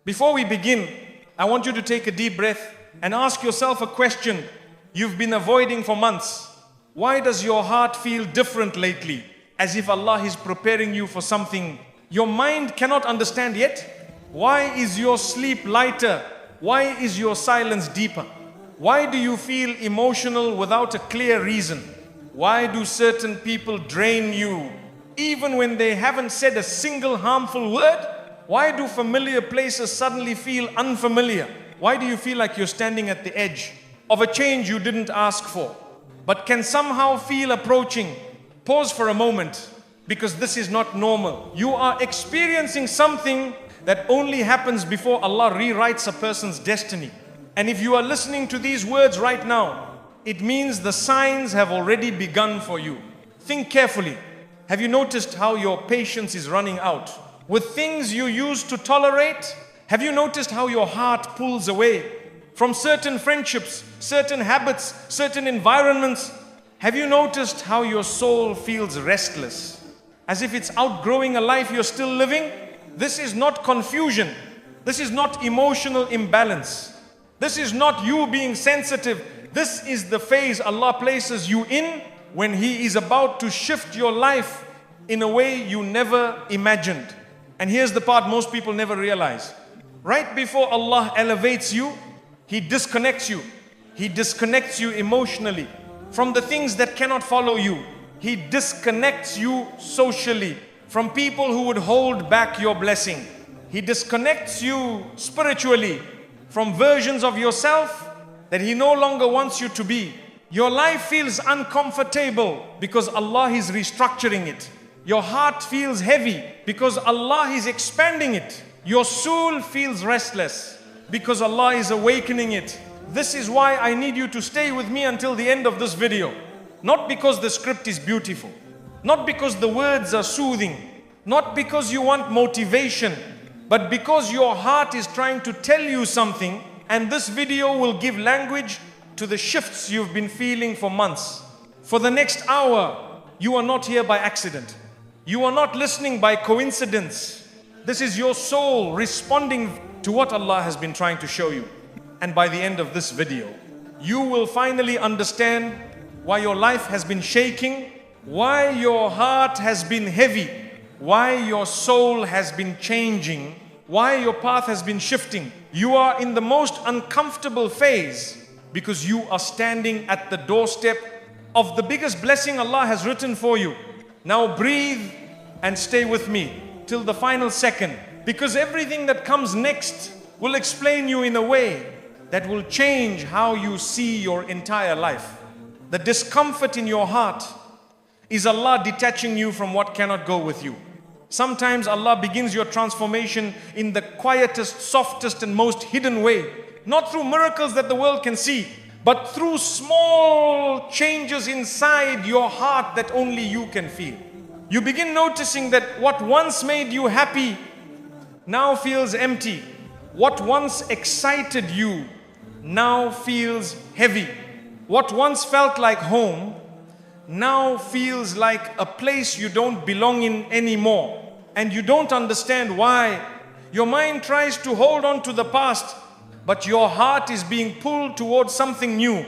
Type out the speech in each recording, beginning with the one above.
Before we begin, I want you to take a deep breath and ask yourself a question you've been avoiding for months. Why does your heart feel different lately? As if Allah is preparing you for something your mind cannot understand yet? Why is your sleep lighter? Why is your silence deeper? Why do you feel emotional without a clear reason? Why do certain people drain you even when they haven't said a single harmful word? Why do familiar places suddenly feel unfamiliar? Why do you feel like you're standing at the edge of a change you didn't ask for, but can somehow feel approaching? Pause for a moment, because this is not normal. You are experiencing something that only happens before Allah rewrites a person's destiny. And if you are listening to these words right now, it means the signs have already begun for you. Think carefully. Have you noticed how your patience is running out? With things you used to tolerate, have you noticed how your heart pulls away from certain friendships, certain habits, certain environments? Have you noticed how your soul feels restless, as if it's outgrowing a life you're still living? This is not confusion. This is not emotional imbalance. This is not you being sensitive. This is the phase Allah places you in when He is about to shift your life in a way you never imagined. And here's the part most people never realize. Right before Allah elevates you, He disconnects you. He disconnects you emotionally from the things that cannot follow you. He disconnects you socially from people who would hold back your blessing. He disconnects you spiritually from versions of yourself that He no longer wants you to be. Your life feels uncomfortable because Allah is restructuring it. Your heart feels heavy because Allah is expanding it. Your soul feels restless because Allah is awakening it. This is why I need you to stay with me until the end of this video. Not because the script is beautiful, not because the words are soothing, not because you want motivation, but because your heart is trying to tell you something, and this video will give language to the shifts you've been feeling for months. For the next hour, you are not here by accident. You are not listening by coincidence. This is your soul responding to what Allah has been trying to show you. And by the end of this video, you will finally understand why your life has been shaking, why your heart has been heavy, why your soul has been changing, why your path has been shifting. You are in the most uncomfortable phase because you are standing at the doorstep of the biggest blessing Allah has written for you. Now breathe and stay with me till the final second, because everything that comes next will explain you in a way that will change how you see your entire life. The discomfort in your heart is Allah detaching you from what cannot go with you. Sometimes Allah begins your transformation in the quietest, softest and most hidden way. Not through miracles that the world can see, but through small changes inside your heart that only you can feel. You begin noticing that what once made you happy now feels empty. What once excited you now feels heavy. What once felt like home now feels like a place you don't belong in anymore. And you don't understand why. Your mind tries to hold on to the past, but your heart is being pulled towards something new.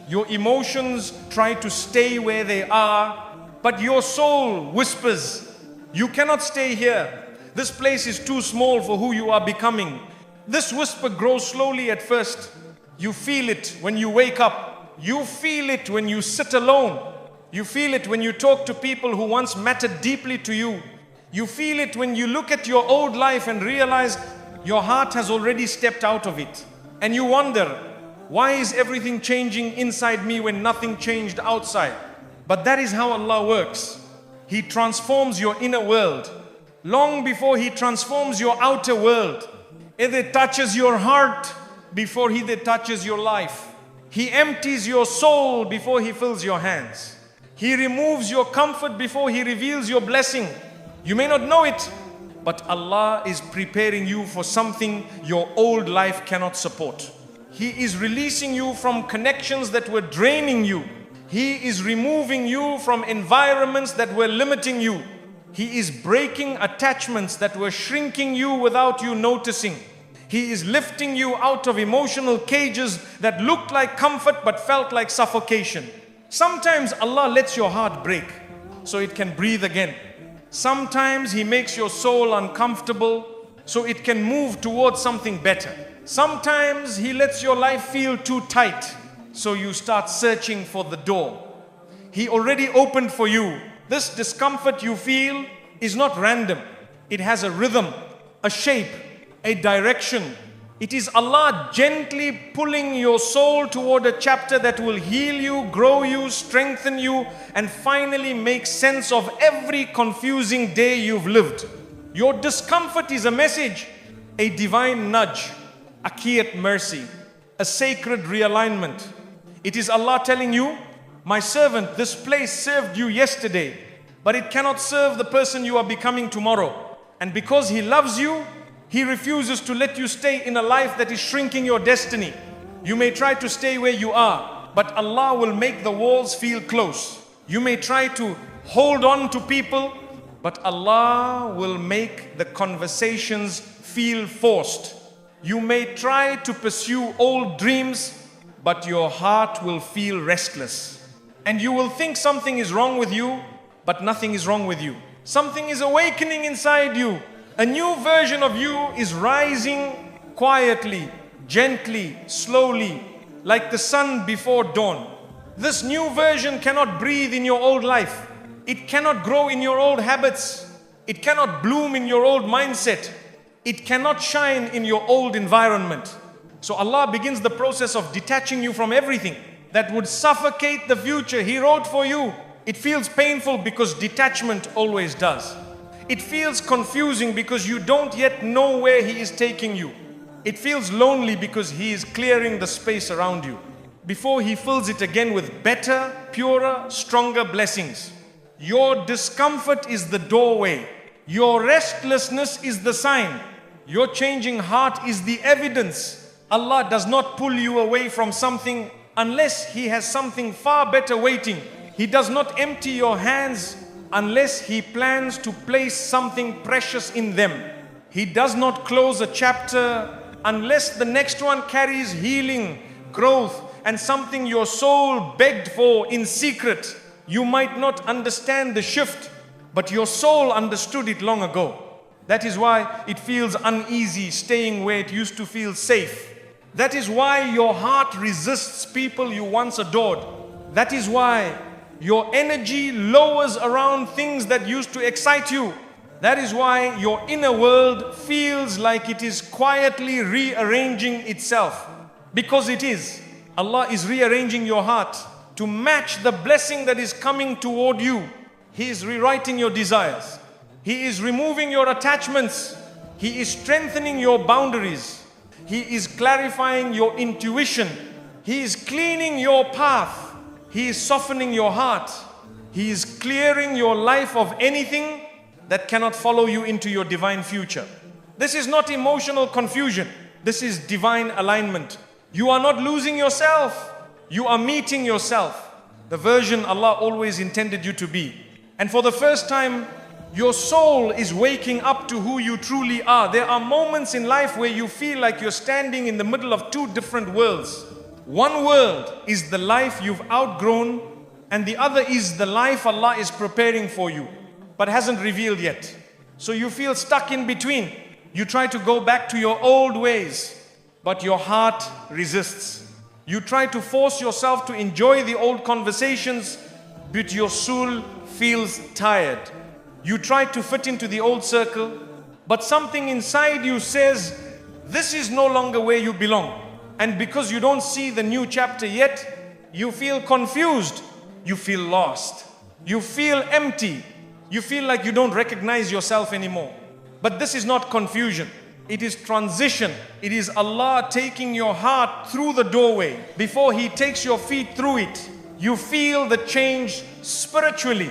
Your emotions try to stay where they are, but your soul whispers, you cannot stay here. This place is too small for who you are becoming. This whisper grows slowly at first. You feel it when you wake up. You feel it when you sit alone. You feel it when you talk to people who once mattered deeply to you. You feel it when you look at your old life and realize your heart has already stepped out of it. And you wonder, why is everything changing inside me when nothing changed outside? But that is how Allah works. He transforms your inner world long before He transforms your outer world. It touches your heart before He touches your life. He empties your soul before He fills your hands. He removes your comfort before He reveals your blessing. You may not know it, but Allah is preparing you for something your old life cannot support. He is releasing you from connections that were draining you. He is removing you from environments that were limiting you. He is breaking attachments that were shrinking you without you noticing. He is lifting you out of emotional cages that looked like comfort but felt like suffocation. Sometimes Allah lets your heart break so it can breathe again. Sometimes He makes your soul uncomfortable so it can move towards something better. Sometimes He lets your life feel too tight so you start searching for the door. He already opened for you. This discomfort you feel is not random. It has a rhythm, a shape, a direction. It is Allah gently pulling your soul toward a chapter that will heal you, grow you, strengthen you, and finally make sense of every confusing day you've lived. Your discomfort is a message, a divine nudge, a qiyat mercy, a sacred realignment. It is Allah telling you, my servant, this place served you yesterday, but it cannot serve the person you are becoming tomorrow. And because He loves you, He refuses to let you stay in a life that is shrinking your destiny. You may try to stay where you are, but Allah will make the walls feel close. You may try to hold on to people, but Allah will make the conversations feel forced. You may try to pursue old dreams, but your heart will feel restless. And you will think something is wrong with you, but nothing is wrong with you. Something is awakening inside you. A new version of you is rising quietly, gently, slowly, like the sun before dawn. This new version cannot breathe in your old life. It cannot grow in your old habits. It cannot bloom in your old mindset. It cannot shine in your old environment. So Allah begins the process of detaching you from everything that would suffocate the future He wrote for you. It feels painful because detachment always does. It feels confusing because you don't yet know where He is taking you. It feels lonely because He is clearing the space around you before He fills it again with better, purer, stronger blessings. Your discomfort is the doorway. Your restlessness is the sign. Your changing heart is the evidence. Allah does not pull you away from something unless He has something far better waiting. He does not empty your hands unless He plans to place something precious in them. He does not close a chapter unless the next one carries healing, growth, and something your soul begged for in secret. You might not understand the shift, but your soul understood it long ago. That is why it feels uneasy staying where it used to feel safe. That is why your heart resists people you once adored. That is why your energy lowers around things that used to excite you. That is why your inner world feels like it is quietly rearranging itself. Because it is. Allah is rearranging your heart to match the blessing that is coming toward you. He is rewriting your desires. He is removing your attachments. He is strengthening your boundaries. He is clarifying your intuition. He is cleaning your path. He is softening your heart. He is clearing your life of anything that cannot follow you into your divine future. This is not emotional confusion. This is divine alignment. You are not losing yourself. You are meeting yourself, the version Allah always intended you to be. And for the first time, your soul is waking up to who you truly are. There are moments in life where you feel like you're standing in the middle of two different worlds. One world is the life you've outgrown, and the other is the life Allah is preparing for you, but hasn't revealed yet. So you feel stuck in between. You try to go back to your old ways, but your heart resists. You try to force yourself to enjoy the old conversations, but your soul feels tired. You try to fit into the old circle, but something inside you says, this is no longer where you belong. And because you don't see the new chapter yet, you feel confused. You feel lost. You feel empty. You feel like you don't recognize yourself anymore. But this is not confusion. It is transition. It is Allah taking your heart through the doorway. Before He takes your feet through it, you feel the change spiritually.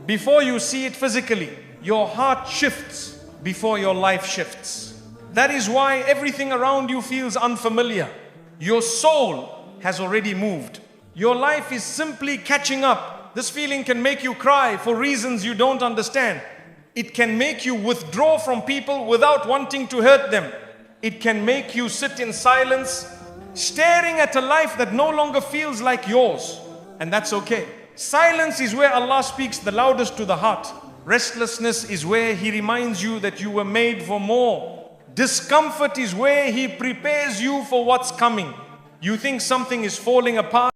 Before you see it physically, your heart shifts before your life shifts. That is why everything around you feels unfamiliar. Your soul has already moved. Your life is simply catching up. This feeling can make you cry for reasons you don't understand. It can make you withdraw from people without wanting to hurt them. It can make you sit in silence, staring at a life that no longer feels like yours. And that's okay. Silence is where Allah speaks the loudest to the heart. Restlessness is where He reminds you that you were made for more. Discomfort is where He prepares you for what's coming. You think something is falling apart.